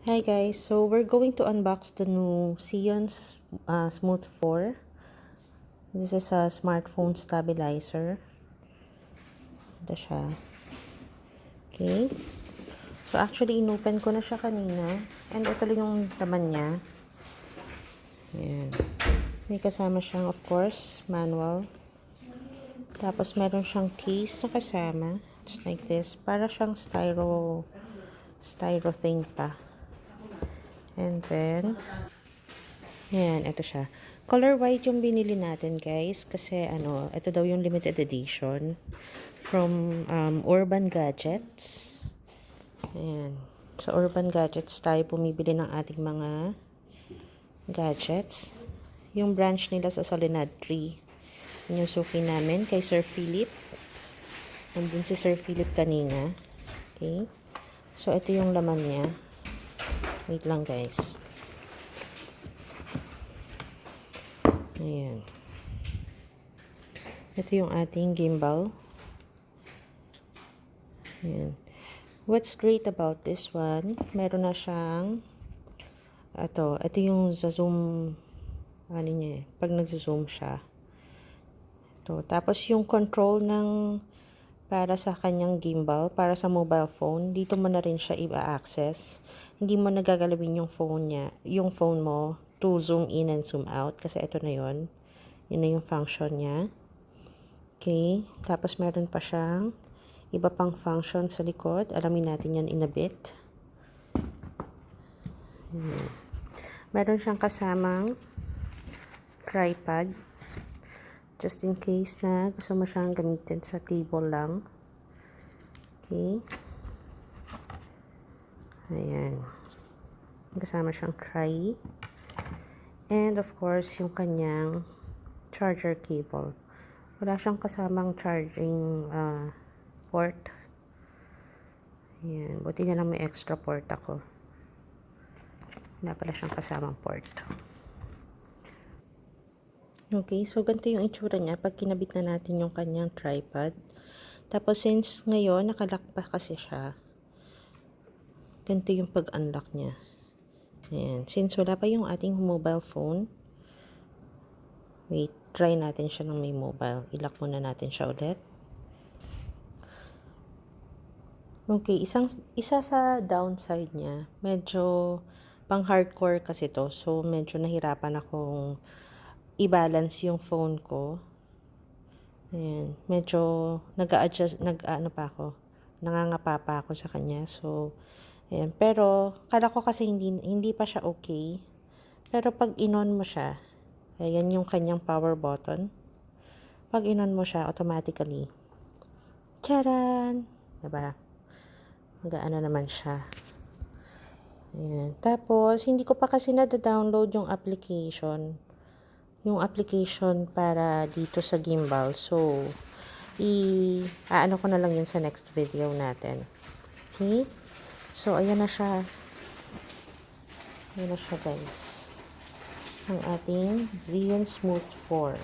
Hi guys, so we're going to unbox the new Zhiyun Smooth 4. This is a smartphone stabilizer. Ito siya. Okay. So actually, inopen ko na siya kanina. And ito lang yung laman niya. Ayan. May kasama siyang, of course, manual. Tapos meron siyang case na kasama. It's like this. Para siyang styro thing pa. And then, yan, ito siya. Color white yung binili natin, guys. Kasi, ito daw yung limited edition from Urban Gadgets. Ayan. Sa Urban Gadgets tayo bumibili ng ating mga gadgets. Yung branch nila sa Soledad 3. Yun yung suki namin kay Sir Philip. Nandun si Sir Philip kanina. Okay. So, ito yung laman niya. Wait lang, guys. Ayan. Ito yung ating gimbal. Ayan. What's great about this one, meron na siyang ito yung sa zoom niya pag nagzo-zoom siya. Ito. Tapos yung control ng para sa kanyang gimbal, para sa mobile phone, dito mo na rin siya i-access. Hindi mo nagagalawin yung phone mo to zoom in and zoom out kasi ito na yun. Yun na yung function niya. Okay. Tapos meron pa siyang iba pang function sa likod. Alamin natin yan in a bit. Meron siyang kasamang tripod. Just in case na gusto mo siyang gamitin sa table lang. Okay. Ayan. Kasama siyang tray. And of course, yung kanyang charger cable. Wala siyang kasamang charging port. Ayan. Buti na lang may extra port ako. Wala pala siyang kasamang port. Okay, so ganito yung itsura niya pag kinabit na natin yung kanyang tripod. Tapos since ngayon nakalock pa kasi siya, ganito yung pag-unlock niya. Ayan. Since wala pa yung ating mobile phone, wait, try natin siya ng may mobile. I-lock muna natin siya ulit. Okay, isa sa downside niya, medyo pang hardcore kasi to. So, medyo nahirapan akong i-balance yung phone ko. Ayan, medyo nag-a-adjust, nangangapa pa ako sa kanya. So, ayan. Pero, kala ko kasi hindi pa siya okay. Pero pag in-on mo siya, ayan yung kanyang power button. Pag in-on mo siya, automatically, charan! Diba? Mag-ano naman siya. Ayan. Tapos, hindi ko pa kasi na-download yung application. Yung application para dito sa gimbal. So, ano ko na lang yun sa next video natin. Okay? So, ayan na siya. Ayan na siya, guys. Ang ating Zhiyun Smooth 4.